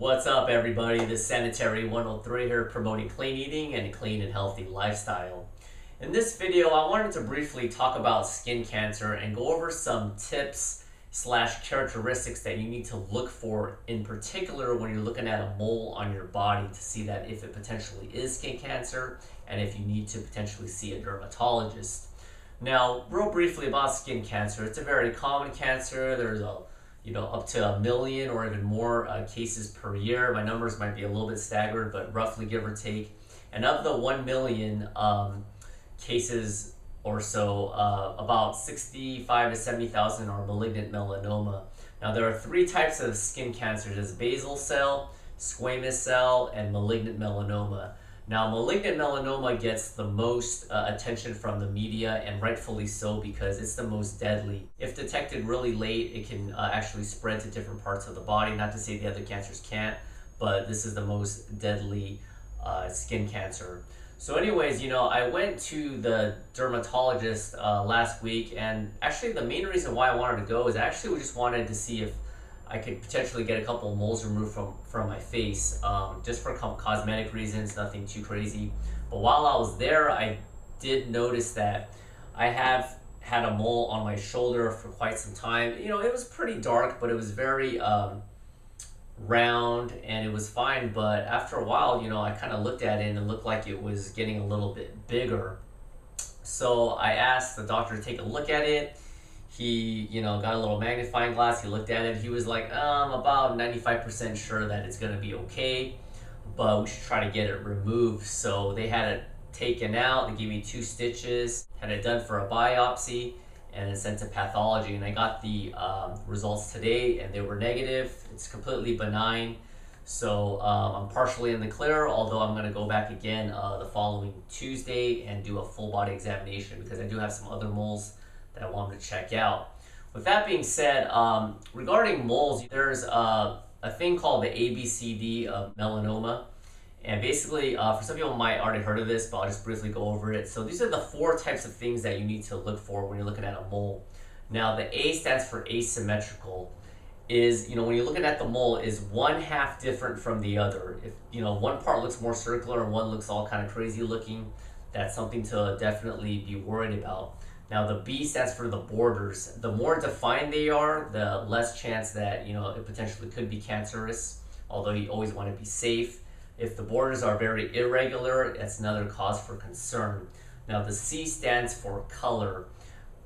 What's up, everybody? This is Sanitary 103 here, promoting clean eating and a clean and healthy lifestyle. In this video, I wanted to briefly talk about skin cancer and go over some tips slash characteristics that you need to look for, in particular when you're looking at a mole on your body, to see that if it potentially is skin cancer and if you need to potentially see a dermatologist. Now, real briefly about skin cancer, it's a very common cancer. There's up to 1 million or even more cases per year. My numbers might be a little bit staggered, but roughly give or take. And of the 1 million cases or so, about 65 to 70,000 are malignant melanoma. Now, there are 3 types of skin cancer. There's basal cell, squamous cell, and malignant melanoma. Now, malignant melanoma gets the most attention from the media, and rightfully so, because it's the most deadly. If detected really late, it can actually spread to different parts of the body. Not to say the other cancers can't, but this is the most deadly skin cancer. So anyways, I went to the dermatologist last week, and actually the main reason why I wanted to go is actually we just wanted to see if I could potentially get a couple of moles removed from my face, just for cosmetic reasons, nothing too crazy. But while I was there, I did notice that I have had a mole on my shoulder for quite some time. It was pretty dark, but it was very round, and it was fine. But after a while, I kind of looked at it and it looked like it was getting a little bit bigger. So I asked the doctor to take a look at it. He, got a little magnifying glass. He looked at it. He was like, I'm about 95% sure that it's going to be okay, but we should try to get it removed. So they had it taken out. They gave me 2 stitches, had it done for a biopsy, and then sent to pathology. And I got the results today, and they were negative. It's completely benign. So I'm partially in the clear, although I'm going to go back again the following Tuesday and do a full body examination, because I do have some other moles that I wanted to check out. With that being said, regarding moles, there's a thing called the ABCD of melanoma. And basically, for some people might already heard of this, but I'll just briefly go over it. So these are the 4 types of things that you need to look for when you're looking at a mole. Now, the A stands for asymmetrical. Is, when you're looking at the mole, is one half different from the other. If, one part looks more circular and one looks all kind of crazy looking, that's something to definitely be worried about. Now, the B stands for the borders. The more defined they are, the less chance that, it potentially could be cancerous, although you always want to be safe. If the borders are very irregular, that's another cause for concern. Now, the C stands for color.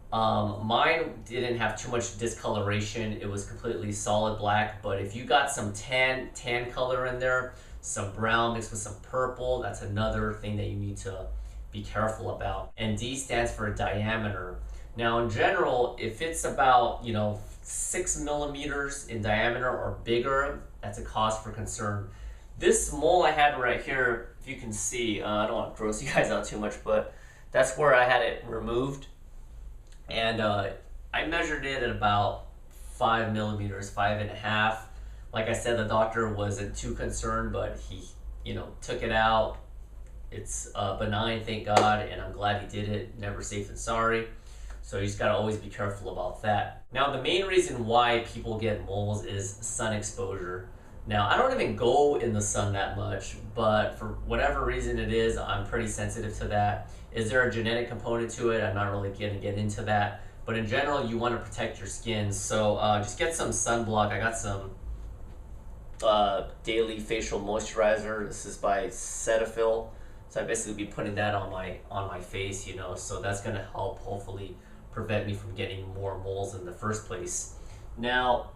Mine didn't have too much discoloration. It was completely solid black, but if you got some tan color in there, some brown mixed with some purple, that's another thing that you need to be careful about. And D stands for diameter. Now, in general, if it's about 6 millimeters in diameter or bigger, that's a cause for concern. This mole I had right here, if you can see, I don't want to gross you guys out too much, but that's where I had it removed. And I measured it at about 5 millimeters, 5.5. Like I said, the doctor wasn't too concerned, but he, took it out. It's benign, thank God, and I'm glad he did it. Never safe than sorry. So you just gotta always be careful about that. Now, the main reason why people get moles is sun exposure. Now, I don't even go in the sun that much, but for whatever reason it is, I'm pretty sensitive to that. Is there a genetic component to it? I'm not really gonna get into that. But in general, you wanna protect your skin. So just get some sunblock. I got some daily facial moisturizer. This is by Cetaphil. So I basically be putting that on my face, so that's gonna help hopefully prevent me from getting more moles in the first place. Now,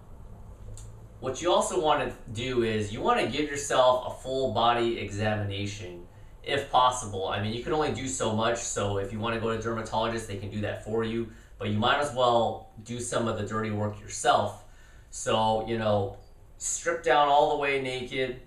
what you also want to do is you want to give yourself a full body examination, if possible. I mean, you can only do so much, so if you want to go to a dermatologist, they can do that for you, but you might as well do some of the dirty work yourself. So, strip down all the way naked,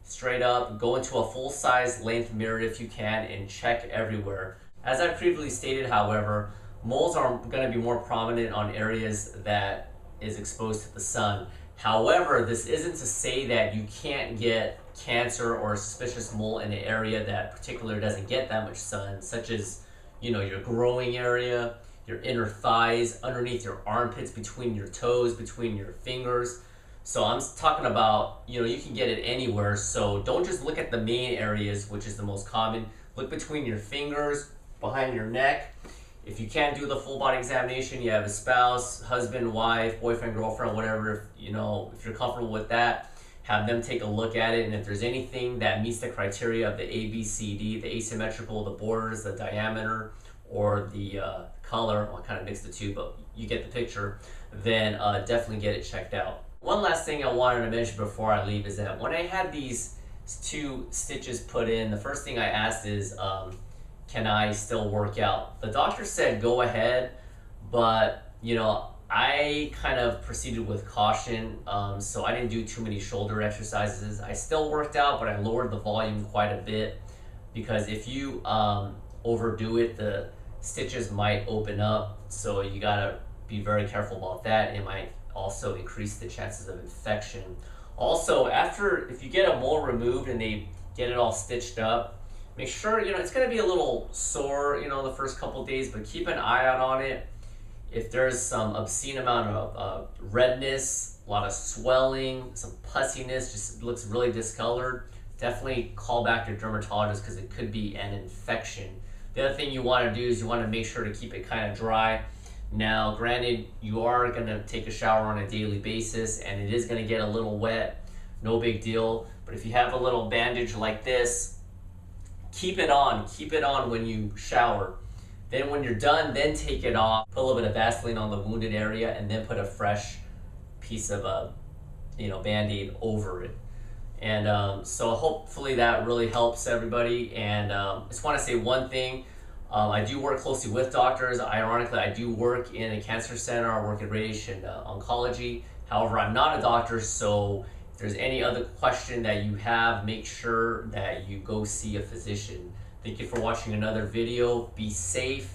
straight up, go into a full-size length mirror if you can, and check everywhere. As I previously stated, however, moles are going to be more prominent on areas that is exposed to the sun. However, this isn't to say that you can't get cancer or a suspicious mole in an area that particularly doesn't get that much sun, such as, your growing area, your inner thighs, underneath your armpits, between your toes, between your fingers. So I'm talking about, you can get it anywhere. So don't just look at the main areas, which is the most common. Look between your fingers, behind your neck. If you can't do the full body examination, you have a spouse, husband, wife, boyfriend, girlfriend, whatever, if you're comfortable with that, have them take a look at it. And if there's anything that meets the criteria of the ABCD, the asymmetrical, the borders, the diameter, or the color, well, I kind of mixed the two, but you get the picture, then definitely get it checked out. One last thing I wanted to mention before I leave is that when I had these 2 stitches put in, the first thing I asked is, can I still work out? The doctor said go ahead, but I kind of proceeded with caution, so I didn't do too many shoulder exercises. I still worked out, but I lowered the volume quite a bit, because if you overdo it, the stitches might open up, so you gotta be very careful about that. It might also increase the chances of infection. Also, if you get a mole removed and they get it all stitched up, make sure, it's going to be a little sore, the first couple days, but keep an eye out on it. If there's some obscene amount of redness, a lot of swelling, some pussiness, just looks really discolored, definitely call back your dermatologist, because it could be an infection. The other thing you want to do is you want to make sure to keep it kind of dry. Now, granted, you are going to take a shower on a daily basis, and it is going to get a little wet, no big deal. But if you have a little bandage like this, keep it on when you shower. Then when you're done, then take it off, put a little bit of Vaseline on the wounded area, and then put a fresh piece of Band-Aid over it. And so hopefully that really helps everybody. And I just want to say one thing. I do work closely with doctors. Ironically, I do work in a cancer center. I work in radiation oncology. However, I'm not a doctor, so if there's any other question that you have, make sure that you go see a physician. Thank you for watching another video. Be safe,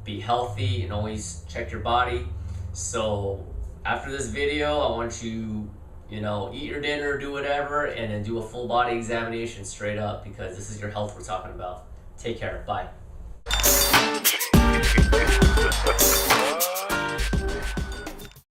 be healthy, and always check your body. So after this video, I want you, eat your dinner, do whatever, and then do a full body examination straight up, because this is your health we're talking about. Take care. Bye.